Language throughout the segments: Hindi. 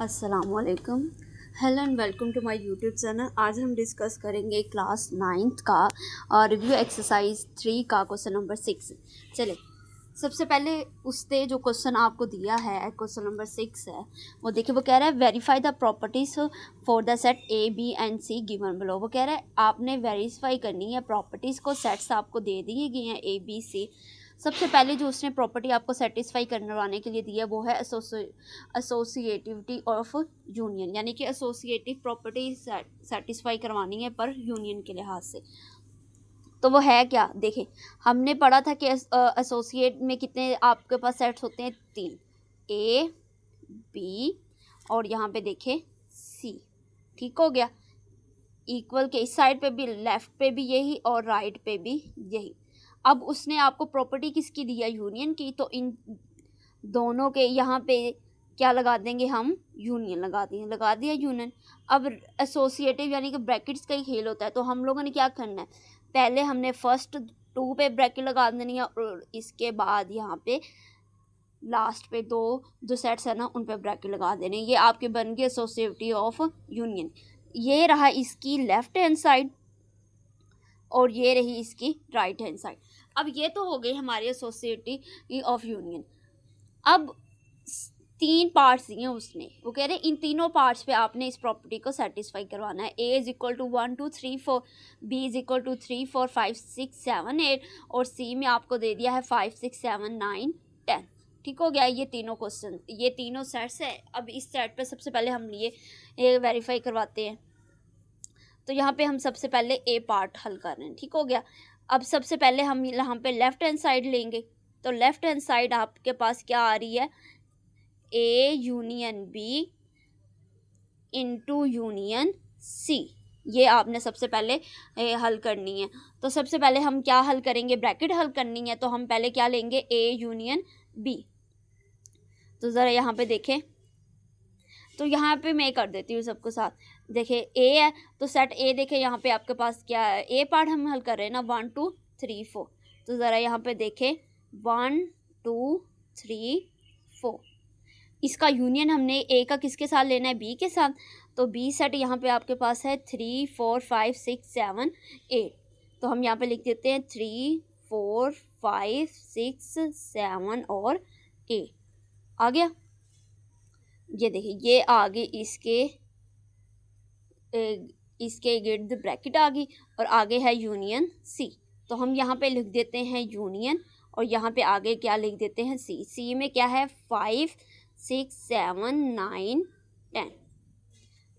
अस्सलामुअलैकुम। Hello and welcome to my YouTube channel. आज हम डिस्कस करेंगे क्लास 9th का रिव्यू एक्सरसाइज 3 का क्वेश्चन नंबर 6। चले, सबसे पहले उसने जो क्वेश्चन आपको दिया है, क्वेश्चन नंबर 6 है, वो देखिए। वो कह रहा है verify the properties for the set A B and C given below. वो कह रहा है आपने वेरीफाई करनी है प्रॉपर्टीज़ को, सेट्स आपको दे दिए गए हैं ए बी सी। सबसे पहले जो उसने प्रॉपर्टी आपको सेटिस्फाई करवाने के लिए दी है वो है एसोसिएटिविटी ऑफ यूनियन, यानी कि एसोसिएटिव प्रॉपर्टी सेटिस्फाई करवानी है पर यूनियन के लिहाज से। तो वो है क्या, देखें। हमने पढ़ा था कि एसोसिएट में कितने आपके पास सेट्स होते हैं, 3, ए बी और यहाँ पे देखें सी। ठीक हो गया। इक्वल के इस साइड पे भी, लेफ्ट पे भी यही और राइट पे भी यही। अब उसने आपको प्रॉपर्टी किसकी दी है, यूनियन की। तो इन दोनों के यहाँ पे क्या लगा देंगे हम, यूनियन लगा दिया यूनियन। अब एसोसिएटिव यानी कि ब्रैकेट्स का ही खेल होता है। तो हम लोगों ने क्या करना है, पहले हमने फर्स्ट 2 पे ब्रैकेट लगा देनी है और इसके बाद यहाँ पे लास्ट पे 2 जो सेट्स है ना उन पे ब्रैकेट लगा देने। ये आपके बन गए एसोसिएटिव ऑफ यूनियन। ये रहा इसकी लेफ्ट हैंड साइड और ये रही इसकी राइट हैंड साइड। अब ये तो हो गई हमारी एसोसिएटिव ऑफ यूनियन। अब 3 पार्ट्स दिए उसने। वो कह रहे हैं इन तीनों पार्ट्स पे आपने इस प्रॉपर्टी को सेटिस्फाई करवाना है। A is equal to 1 2 3 4, B is equal to 3 4 5 6 7 8 और सी में आपको दे दिया है 5 6 7 9 10। ठीक हो गया। ये तीनों क्वेश्चन, ये तीनों सेट्स है। अब इस सेट पे सबसे पहले हम ये वेरीफाई करवाते हैं। तो यहाँ पे हम सबसे पहले ए पार्ट हल कर रहे हैं। ठीक हो गया। अब सबसे पहले हम यहाँ पे लेफ्ट हैंड साइड लेंगे। तो लेफ्ट हैंड साइड आपके पास क्या आ रही है, A union B into union C. ये आपने सबसे पहले हल करनी है। तो सबसे पहले हम क्या हल करेंगे, ब्रैकेट हल करनी है। तो हम पहले क्या लेंगे, ए यूनियन बी। तो ज़रा यहाँ पे देखें, तो यहाँ पे मैं कर देती हूँ सबको साथ। देखे ए है तो सेट ए, देखे यहाँ पे आपके पास क्या है, ए पार्ट हम हल कर रहे हैं ना, 1 2 3 4। तो ज़रा यहाँ पे देखें 1 2 3 4। इसका यूनियन हमने ए का किसके साथ लेना है, बी के साथ। तो बी सेट यहाँ पे आपके पास है 3 4 5 6 7 8। तो हम यहाँ पे लिख देते हैं 3 4 5 6 7 और 8। आ गया। ये देखिए ये आगे इसके गिर्द ब्रैकेट आ गई और आगे है यूनियन सी। तो हम यहाँ पे लिख देते हैं यूनियन और यहाँ पे आगे क्या लिख देते हैं, सी। सी में क्या है, 5 6 7 9 10।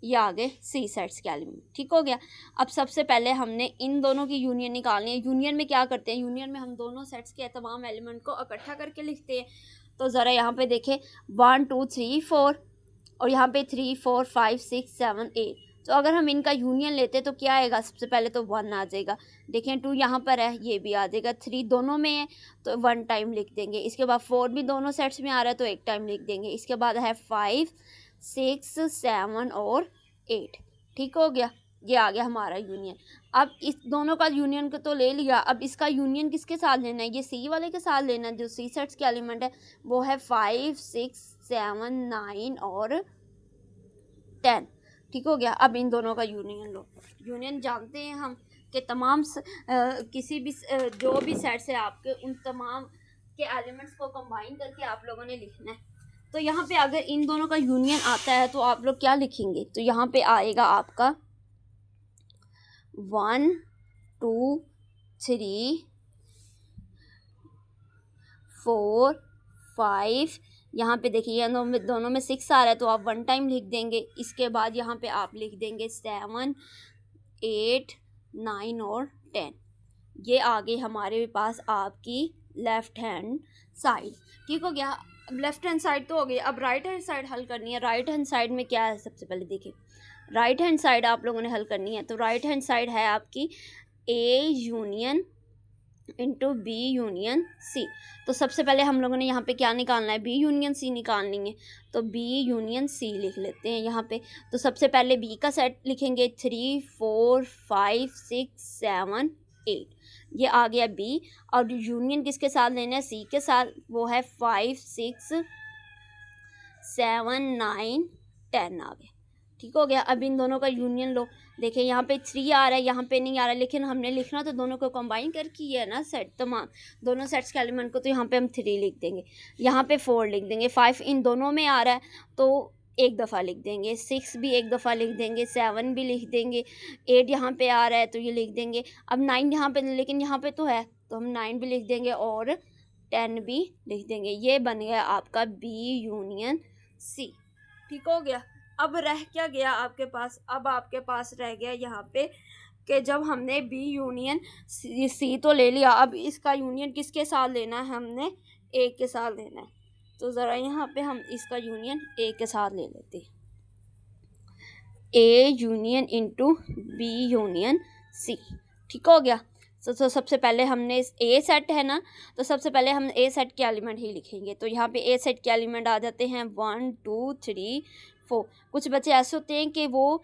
ये आगे सी सेट्स के एलिमेंट। ठीक हो गया। अब सबसे पहले हमने इन दोनों की यूनियन निकालनी है। यूनियन में क्या करते हैं, यूनियन में हम दोनों सेट्स के तमाम एलिमेंट को इकट्ठा करके लिखते हैं। तो ज़रा यहाँ पे देखें 1 2 3 4 और यहाँ पे 3 4 5 6 7 8। तो अगर हम इनका यूनियन लेते तो क्या आएगा, सबसे पहले तो 1 आ जाएगा। देखें 2 यहाँ पर है, ये भी आ जाएगा। 3 दोनों में है तो 1 टाइम लिख देंगे। इसके बाद 4 भी दोनों सेट्स में आ रहा है तो 1 टाइम लिख देंगे। इसके बाद है 5 6 7 और 8। ठीक हो गया। ये आ गया हमारा यूनियन। अब इस दोनों का यूनियन को तो ले लिया। अब इसका यूनियन किसके साथ लेना है, ये सी वाले के साथ लेना है। जो सी सेट्स के एलिमेंट है वो है 5 6 7 9 और 10। ठीक हो गया। अब इन दोनों का यूनियन लो। यूनियन जानते हैं हम कि तमाम किसी भी जो भी सेट्स है आपके, उन तमाम के एलिमेंट्स को कंबाइन करके आप लोगों ने लिखना है। तो यहाँ पे अगर इन दोनों का यूनियन आता है तो आप लोग क्या लिखेंगे, तो यहाँ पे आएगा आपका 1 2 3 4 5। यहाँ पे देखिए दोनों में 6 आ रहा है तो आप 1 टाइम लिख देंगे। इसके बाद यहाँ पे आप लिख देंगे 7 8 9 और 10। ये आ गई हमारे पास आपकी लेफ्ट हैंड साइड। ठीक हो गया। अब लेफ्ट हैंड साइड तो हो गई। अब राइट हैंड साइड हल करनी है। राइट हैंड साइड में क्या है, सबसे पहले देखिए राइट हैंड साइड आप लोगों ने हल करनी है। तो राइट हैंड साइड है आपकी A union into B union C. तो सबसे पहले हम लोगों ने यहाँ पे क्या निकालना है, बी यूनियन सी निकालनी है। तो बी यूनियन सी लिख लेते हैं यहाँ पे। तो सबसे पहले बी का सेट लिखेंगे 3 4 5 6 7 8। ये आ गया बी। और यूनियन किसके साथ लेना है, सी के साथ। वो है 5 6 7 9 10 आ गया। ठीक हो गया। अब इन दोनों का यूनियन लो। देखिए यहाँ पे 3 आ रहा है, यहाँ पे नहीं आ रहा, लेकिन हमने लिखना तो दोनों को कंबाइन करके ही है ना सेट, तमाम दोनों सेट्स के एलिमेंट को। तो यहाँ पे हम 3 लिख देंगे, यहाँ पे 4 लिख देंगे, 5 इन दोनों में आ रहा है तो एक दफ़ा लिख देंगे, 6 भी एक दफ़ा लिख देंगे, 7 भी लिख देंगे, 8 यहाँ पे आ रहा है तो ये लिख देंगे। अब 9 यहाँ पे, लेकिन यहाँ पे तो है तो हम 9 भी लिख देंगे और 10 भी लिख देंगे। ये बन गया आपका B यूनियन C। ठीक हो गया। अब रह क्या गया आपके पास? अब आपके पास रह गया यहाँ पे कि जब हमने B यूनियन C तो ले लिया, अब इसका यूनियन किसके साथ लेना है? हमने A के साथ लेना है। तो ज़रा यहाँ पे हम इसका यूनियन A के साथ ले लेते हैं, A union into B union C। ठीक हो गया। तो सबसे पहले हमने A सेट है ना, तो सबसे पहले हम A सेट के एलिमेंट ही लिखेंगे। तो यहाँ पे A सेट के एलिमेंट आ जाते हैं 1 2 3 4। कुछ बच्चे ऐसे होते हैं कि वो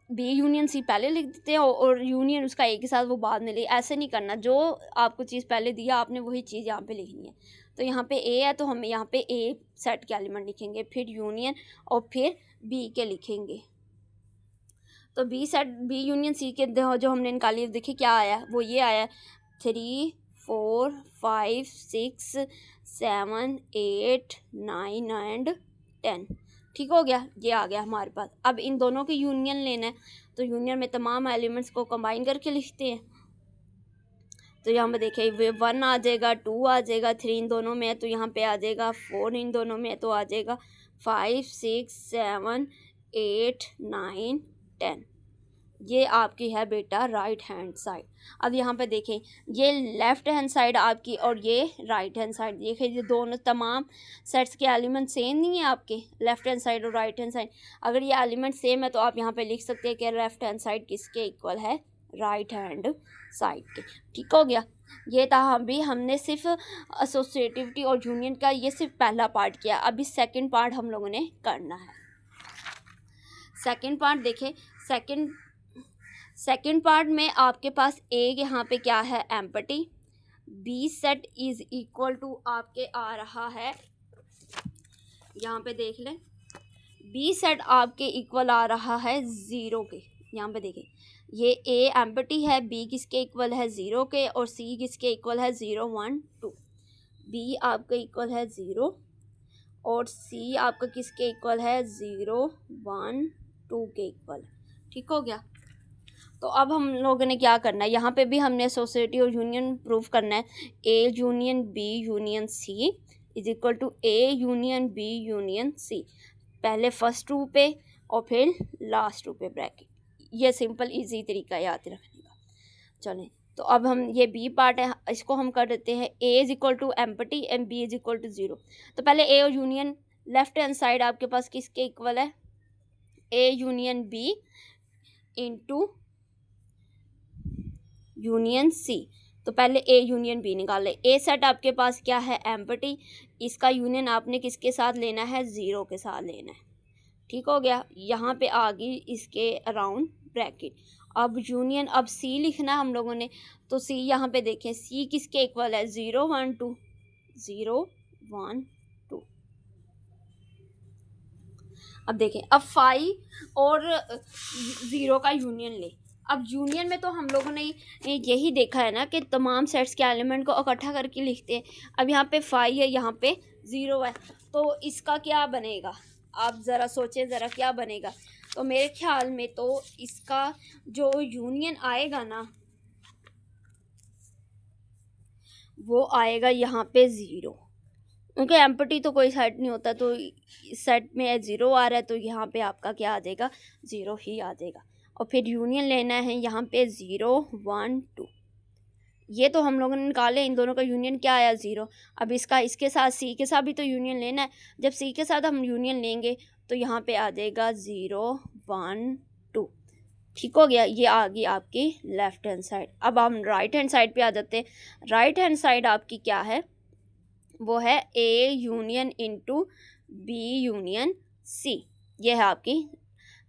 B यूनियन C पहले लिख देते हैं और यूनियन उसका A के साथ वो बाद में ले। ऐसे नहीं करना, जो आपको चीज़ पहले दिया आपने वही चीज़ यहाँ पे लिखनी है। तो यहाँ पे A है तो हम यहाँ पे A सेट के एलिमेंट लिखेंगे, फिर यूनियन और फिर B के लिखेंगे। तो B यूनियन C के जो हमने निकाली देखिए क्या आया, वो ये आया 3 4 5 6 7 8 9 एंड 10। ठीक हो गया, ये आ गया हमारे पास। अब इन दोनों के यूनियन लेना है, तो यूनियन में तमाम एलिमेंट्स को कंबाइन करके लिखते हैं। तो यहाँ पे देखिए 1 आ जाएगा, 2 आ जाएगा, 3 इन दोनों में है तो यहाँ पे आ जाएगा, 4 इन दोनों में है तो आ जाएगा, 5 6 7 8 9 10। ये आपकी है बेटा राइट हैंड साइड। अब यहाँ पे देखें ये लेफ़्ट हैंड साइड आपकी और ये राइट हैंड साइड। देखिए ये दोनों तमाम सेट्स के एलिमेंट सेम नहीं है आपके, लेफ़्ट हैंड साइड और राइट हैंड साइड। अगर ये एलिमेंट सेम है तो आप यहाँ पे लिख सकते हैं कि लेफ़्ट हैंड साइड किसके इक्वल है? राइट हैंड साइड के। ठीक हो गया। ये था हमने सिर्फ एसोसिएटिविटी और यूनियन का ये सिर्फ पहला पार्ट किया। अभी सेकंड पार्ट हम लोगों ने करना है। सेकंड पार्ट देखें, सेकंड पार्ट में आपके पास A यहाँ पे क्या है? Empty. B set is equal to आपके आ रहा है, यहाँ पे देख लें, B सेट आपके इक्वल आ रहा है 0 के। यहाँ पे देखें ये A एम्पटी है, B किसके इक्वल है? 0 के, और C किसके इक्वल है? 0 1 2। B आपका इक्वल है 0 और C आपका किसके इक्वल है? 0 1 2 के इक्वल। ठीक हो गया। तो अब हम लोगों ने क्या करना है, यहाँ पे भी हमने एसोसिएटिविटी और यूनियन प्रूफ करना है। A union B union C is equal to A union B union C। पहले फर्स्ट रो पे और फिर लास्ट रो पे ब्रैकेट। ये सिंपल इजी तरीका याद रखने का। चलें, तो अब हम ये B पार्ट है इसको हम कर देते हैं A is equal to empty and B is equal to 0। तो पहले A और यूनियन लेफ्ट हैंड साइड आपके पास किसके इक्वल है? A union B into union C। तो पहले A यूनियन B निकाले। A सेट आपके पास क्या है? एम्पटी। इसका यूनियन आपने किसके साथ लेना है? 0 के साथ लेना है। ठीक हो गया। यहाँ पे आ गई इसके अराउंड ब्रैकेट। अब यूनियन अब C लिखना हम लोगों ने, तो C यहाँ पे देखें C किसके इक्वल है? 0 1 2 0 1 2। अब देखें अब 5 और 0 का यूनियन ले। अब यूनियन में तो हम लोगों ने यही देखा है ना कि तमाम सेट्स के एलिमेंट को इकट्ठा करके लिखते हैं। अब यहाँ पे 5 है, यहाँ पे 0 है, तो इसका क्या बनेगा? आप ज़रा सोचें ज़रा क्या बनेगा। तो मेरे ख्याल में तो इसका जो यूनियन आएगा ना वो आएगा यहाँ पे 0, क्योंकि एम्पटी तो कोई सेट नहीं होता, तो सेट में 0 आ रहा है तो यहाँ पे आपका क्या आ जाएगा? 0 ही आ जाएगा। और फिर यूनियन लेना है यहाँ पे 0 1 2। ये तो हम लोगों ने निकाले, इन दोनों का यूनियन क्या आया? 0। अब इसके साथ C के साथ भी तो यूनियन लेना है। जब C के साथ हम यूनियन लेंगे तो यहाँ पे आ जाएगा 0 1 2। ठीक हो गया। ये आ गई आपकी लेफ़्ट हैंड साइड। अब हम राइट हैंड साइड पे आ जाते हैं। राइट हैंड साइड आपकी क्या है? वो है A union into B union C। ये है आपकी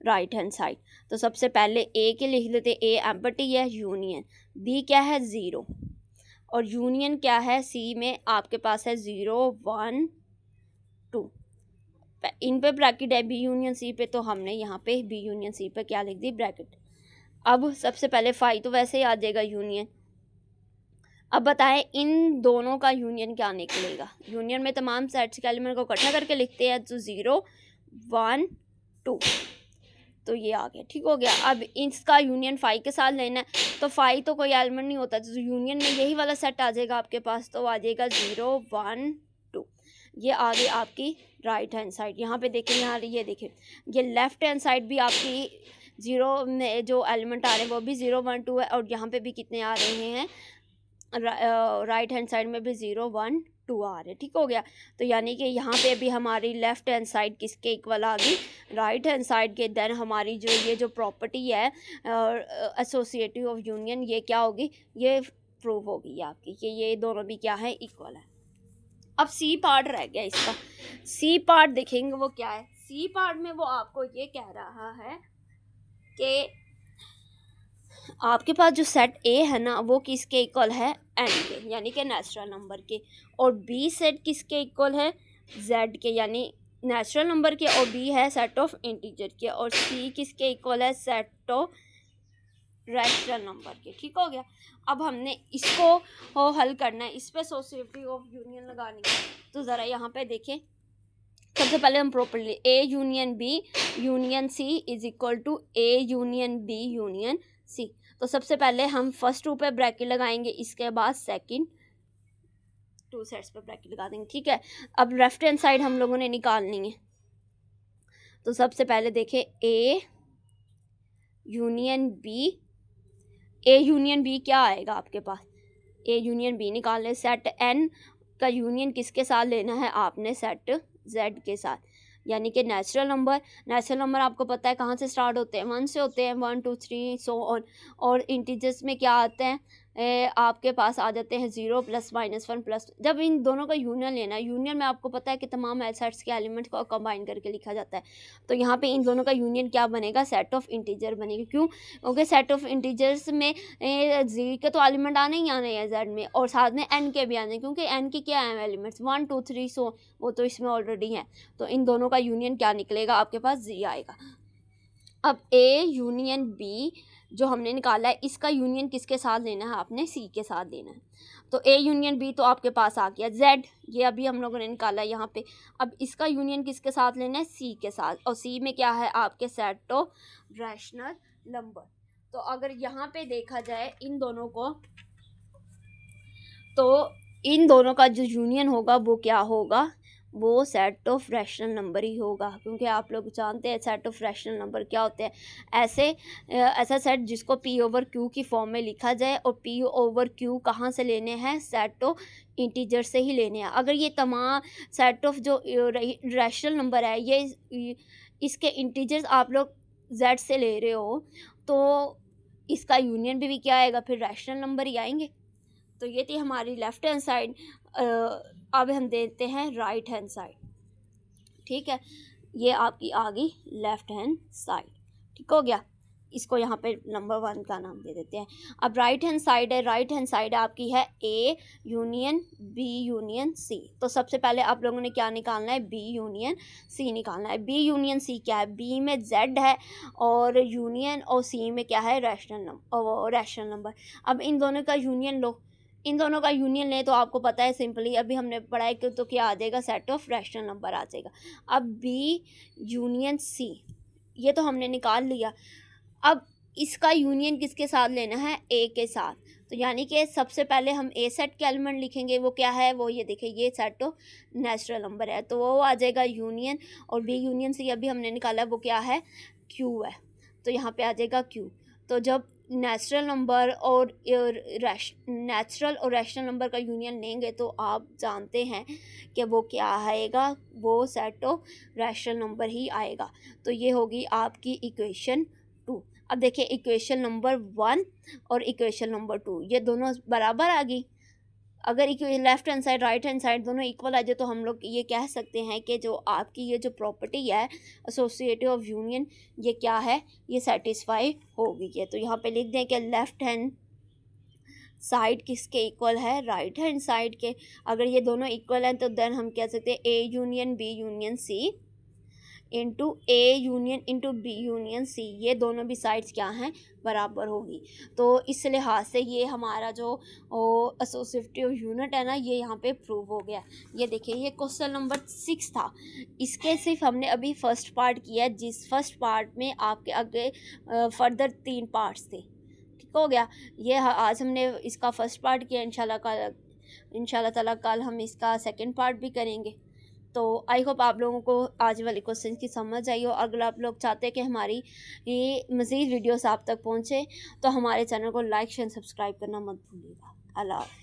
राइट हैंड साइड। तो सबसे पहले A के लिख लेते, A एम्पटी है, यूनियन B क्या है? 0, और यूनियन क्या है? C में आपके पास है 0 1 2। इन पे ब्रैकेट है बी यूनियन सी पे, तो हमने यहाँ पे बी यूनियन सी पे क्या लिख दी, ब्रैकेट। अब सबसे पहले फाई तो वैसे ही आ जाएगा यूनियन। अब बताएं इन दोनों का यूनियन क्या निकलेगा। यूनियन में तमाम सेट्स के एलिमेंट को इकट्ठा करके लिखते हैं, तो 0 1 2, तो ये आ गया, ठीक हो गया। अब इसका यूनियन फाई के साथ लेना है, तो फाई तो कोई एलिमेंट नहीं होता, तो यूनियन में यही वाला सेट आ जाएगा आपके पास, तो आ जाएगा 0 1 2। ये आ गई आपकी राइट हैंड साइड। यहाँ पे देखें, यहाँ ये देखें, ये लेफ्ट हैंड साइड भी आपकी 0 में जो एलिमेंट आ रहे हैं वो भी 0 1 2 है, और यहाँ पे भी कितने आ रहे हैं, राइट हैंड साइड में भी 0 1 2 आ रहे, ठीक हो गया। तो यानी कि यहाँ पे भी हमारी लेफ्ट हैंड साइड किसके इक्वल आ गई, राइट हैंड साइड के। देन हमारी जो ये जो प्रॉपर्टी है एसोसिएटिव ऑफ यूनियन, ये क्या होगी, ये प्रूव होगी आपकी कि ये दोनों भी क्या है, इक्वल है। अब सी पार्ट रह गया इसका। सी पार्ट देखेंगे वो क्या है। सी पार्ट में वो आपको ये कह रहा है कि आपके पास जो सेट ए है ना, वो किसके इक्वल है, एन के, यानी कि नेचुरल नंबर के, और बी सेट किसके इक्वल है, जेड के, यानी नेचुरल नंबर के, और बी है सेट ऑफ इंटीजर के, और सी किसके इक्वल है, सेट ऑफ रैशनल नंबर के, ठीक हो गया। अब हमने इसको हल करना है, इस पे एसोसिएटिव ऑफ यूनियन लगानी है। तो ज़रा यहाँ पे देखें, सबसे पहले हम properly A union B union C is equal to A union B union C. तो सबसे पहले हम फर्स्ट रो पे ब्रैकेट लगाएंगे, इसके बाद सेकंड 2 सेट्स पे ब्रैकेट लगा देंगे, ठीक है। अब लेफ्ट हैंड साइड हम लोगों ने निकालनी है, तो सबसे पहले देखें A union B, A union B क्या आएगा आपके पास, ए यूनियन बी निकालने, सेट एन का यूनियन किसके साथ लेना है आपने, सेट जेड के साथ, यानी कि नेचुरल नंबर आपको पता है कहाँ से स्टार्ट होते हैं, 1 से होते हैं, 1 2 3 सो ऑन, और इंटीजर्स में क्या आते हैं, आपके पास आ जाते हैं 0 प्लस माइनस 1 प्लस। जब इन दोनों का यूनियन लेना है, यूनियन में आपको पता है कि तमाम सेट्स के एलिमेंट्स को कंबाइन करके लिखा जाता है, तो यहाँ पे इन दोनों का यूनियन क्या बनेगा, सेट ऑफ इंटीजर बनेगा। क्यों, क्योंकि सेट ऑफ इंटीजर्स में जी के तो एलिमेंट आने ही आने हैं जेड में, और साथ में एन के भी आने, क्योंकि एन के क्या है एलिमेंट्स 1 2 3 सो, वो तो इसमें ऑलरेडी हैं। तो इन दोनों का यूनियन क्या निकलेगा आपके पास, जी आएगा। अब ए यूनियन बी जो हमने निकाला है, इसका यूनियन किसके साथ लेना है आपने, सी के साथ लेना है। तो ए यूनियन बी तो आपके पास आ गया, जेड ये अभी हम लोगों ने निकाला यहाँ पे। अब इसका यूनियन किसके साथ लेना है, सी के साथ, और सी में क्या है आपके सेट ऑफ रैशनल नंबर। तो अगर यहाँ पे देखा जाए इन दोनों को, तो इन दोनों का जो यूनियन होगा वो क्या होगा, वो सेट ऑफ रैशनल नंबर ही होगा, क्योंकि आप लोग जानते हैं सेट ऑफ रैशनल नंबर क्या होते हैं। ऐसा सेट जिसको पी ओवर क्यू की फॉर्म में लिखा जाए, और पी ओवर क्यू कहाँ से लेने हैं, सेट ऑफ इंटीजर से ही लेने हैं। अगर ये तमाम सेट ऑफ जो रैशनल नंबर है, ये इसके इंटीजर्स आप लोग जेड से ले रहे हो, तो इसका यूनियन भी क्या आएगा, फिर रैशनल नंबर ही आएंगे। तो ये थी हमारी लेफ्ट हैंड साइड। अब हम देते हैं राइट हैंड साइड, ठीक है। ये आपकी आ गई लेफ्ट हैंड साइड, ठीक हो गया। इसको यहाँ पे नंबर 1 का नाम दे देते हैं। अब राइट हैंड साइड है, राइट हैंड साइड आपकी है A union B union C. तो सबसे पहले आप लोगों ने क्या निकालना है, बी यूनियन सी निकालना है। बी यूनियन सी क्या है, बी में जेड है, और यूनियन और सी में क्या है, रैशनल नंबर। अब इन दोनों का यूनियन लो, इन दोनों का यूनियन लें तो आपको पता है सिंपली अभी हमने पढ़ा है कि तो क्या आ जाएगा, सेट ऑफ रैशनल नंबर आ जाएगा। अब बी यूनियन सी ये तो हमने निकाल लिया। अब इसका यूनियन किसके साथ लेना है, ए के साथ। तो यानी कि सबसे पहले हम ए सेट के एलिमेंट लिखेंगे, वो क्या है, वो ये देखिए ये सेट ऑफ नेचुरल नंबर है, तो वो आ जाएगा यूनियन, और बी यूनियन सी अभी हमने निकाला वो क्या है, क्यू है, तो यहाँ पे आ जाएगा क्यू। तो जब नेचुरल नंबर और नेचुरल और रैशनल नंबर का यूनियन लेंगे तो आप जानते हैं कि वो क्या आएगा, वो सेट ऑफ रैशनल नंबर ही आएगा। तो ये होगी आपकी इक्वेशन 2। अब देखिए इक्वेशन नंबर 1 और इक्वेशन नंबर 2 ये दोनों बराबर आ गई। अगर left hand side right hand side दोनों इक्वल आ जाए तो हम लोग ये कह सकते हैं कि जो आपकी ये जो प्रॉपर्टी है एसोसिएटिव ऑफ यूनियन, ये क्या है, ये सेटिस्फाई हो गई है। तो यहाँ पे लिख दें कि लेफ्ट हैंड साइड किसके इक्वल है, राइट हैंड साइड के। अगर ये दोनों इक्वल हैं तो देन हम कह सकते हैं A union B union C into A union into B union C, ये दोनों भी साइड्स क्या हैं, बराबर होगी। तो इस लिहाज से ये हमारा जो एसोसिएटिव यूनिट है ना, ये यहाँ पे प्रूव हो गया। ये देखिए, ये क्वेश्चन नंबर 6 था। इसके सिर्फ हमने अभी फर्स्ट पार्ट किया है, जिस फर्स्ट पार्ट में आपके आगे फर्दर 3 पार्ट्स थे। ठीक हो गया। ये आज हमने इसका फर्स्ट पार्ट किया। इंशाल्लाह ताला कल हम इसका सेकंड पार्ट भी करेंगे। तो आई होप आप लोगों को आज वाले क्वेश्चन की समझ आई हो। अगर आप लोग चाहते हैं कि हमारी ये मज़ीद वीडियोस आप तक पहुँचे, तो हमारे चैनल को लाइक शेयर सब्सक्राइब करना मत भूलिएगा। अल्लाह हाफ़िज़।